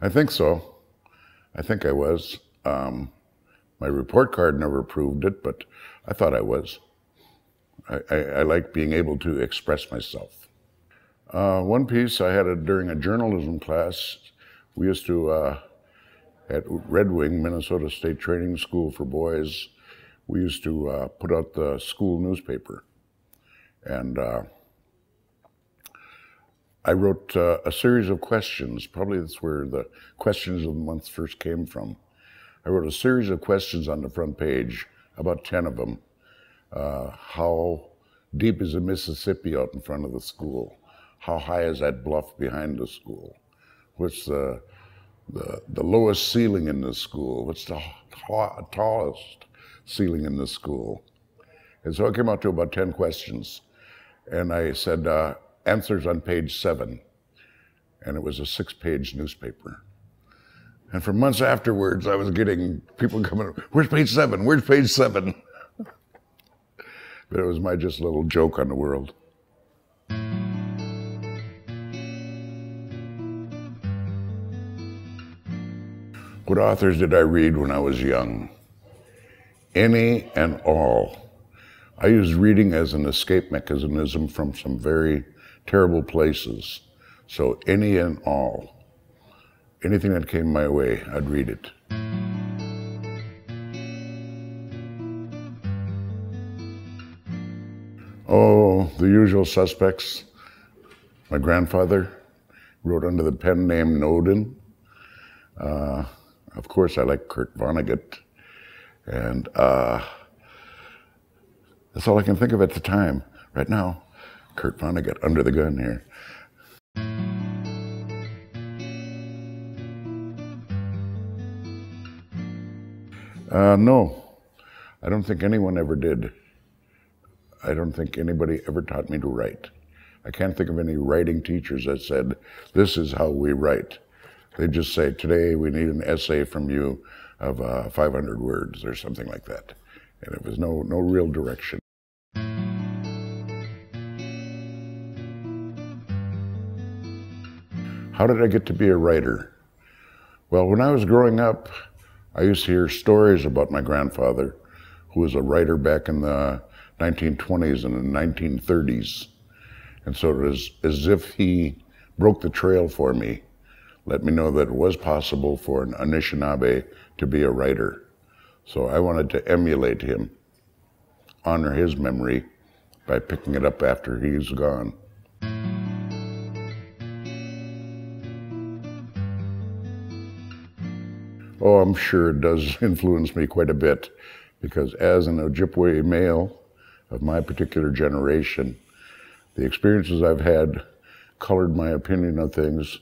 I think so. I think I was. My report card never proved it, but I thought I was. I like being able to express myself. One piece I had during a journalism class. We used to, at Red Wing, Minnesota State Training School for Boys, we used to put out the school newspaper. And I wrote a series of questions. Probably that's where the questions of the month first came from. I wrote a series of questions on the front page, about 10 of them. How deep is the Mississippi out in front of the school? How high is that bluff behind the school? What's the lowest ceiling in the school? What's the tallest ceiling in the school? And so it came out to about 10 questions. And I said, answers on page 7. And it was a 6-page newspaper. And for months afterwards, I was getting people coming, where's page 7? Where's page 7? But it was my just little joke on the world. What authors did I read when I was young? Any and all. I used reading as an escape mechanism from some very terrible places. So any and all. Anything that came my way, I'd read it. Oh, the usual suspects. My grandfather wrote under the pen name Noden. Of course, I like Kurt Vonnegut. And that's all I can think of at the time. Right now, Kurt Vonnegut under the gun here. No, I don't think anyone ever did. I don't think anybody ever taught me to write. I can't think of any writing teachers that said, this is how we write. They just say, today we need an essay from you of 500 words or something like that. And it was no real direction. How did I get to be a writer? Well, when I was growing up, I used to hear stories about my grandfather, who was a writer back in the 1920s and the 1930s. And so it was as if he broke the trail for me, let me know that it was possible for an Anishinaabe to be a writer. So I wanted to emulate him, honor his memory by picking it up after he's gone. Oh, I'm sure it does influence me quite a bit, because as an Ojibwe male of my particular generation, the experiences I've had colored my opinion of things,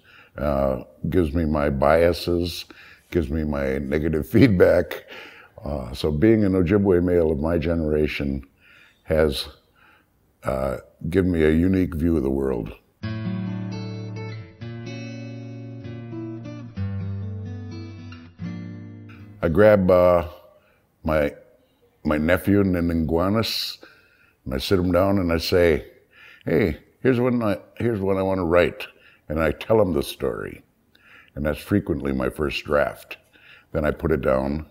gives me my biases, gives me my negative feedback. So being an Ojibwe male of my generation has given me a unique view of the world. I grab my nephew Niniguanis, and I sit him down and I say, hey, here's what I want to write. And I tell him the story. And that's frequently my first draft. Then I put it down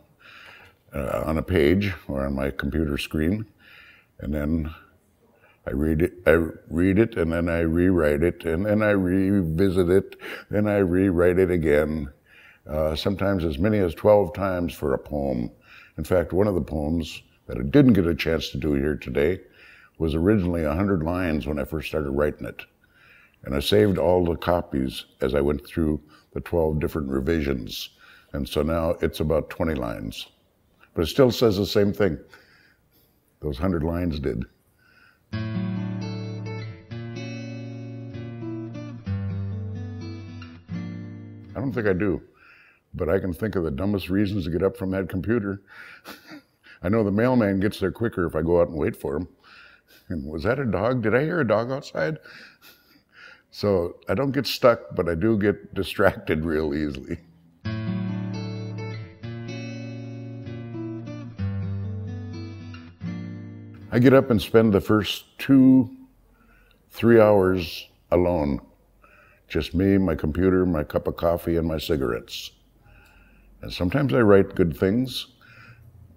on a page or on my computer screen. And then I read it, and then I rewrite it, and then I revisit it, then I rewrite it again. Sometimes as many as 12 times for a poem. In fact, one of the poems that I didn't get a chance to do here today was originally 100 lines when I first started writing it. And I saved all the copies as I went through the 12 different revisions. And so now it's about 20 lines. But it still says the same thing. Those 100 lines did. I don't think I do. But I can think of the dumbest reasons to get up from that computer. I know the mailman gets there quicker if I go out and wait for him. And was that a dog? Did I hear a dog outside? So I don't get stuck, but I do get distracted real easily. I get up and spend the first 2-3 hours alone, Just me, my computer, my cup of coffee, and my cigarettes. And sometimes I write good things.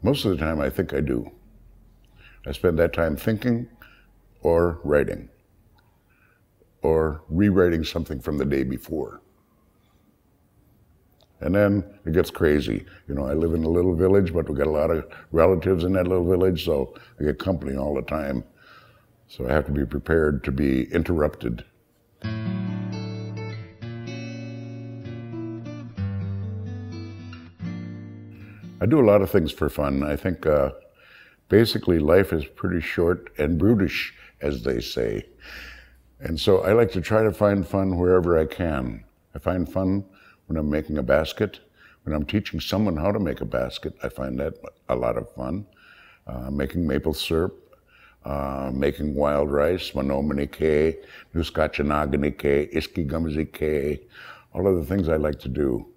Most of the time I think I do. I spend that time thinking or writing or rewriting something from the day before. And then it gets crazy. You know, I live in a little village, but we got a lot of relatives in that little village, so I get company all the time. So I have to be prepared to be interrupted. I do a lot of things for fun. I think basically life is pretty short and brutish, as they say. And so I like to try to find fun wherever I can. I find fun when I'm making a basket. When I'm teaching someone how to make a basket, I find that a lot of fun. Making maple syrup, making wild rice, manomini ke, nuskachanagani ke, iskigamzi ke, all of the things I like to do.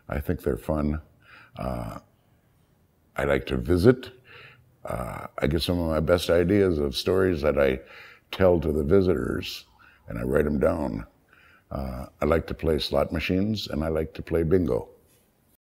I think they're fun. I like to visit. I get some of my best ideas of stories that I tell to the visitors, and I write them down. I like to play slot machines, and I like to play bingo.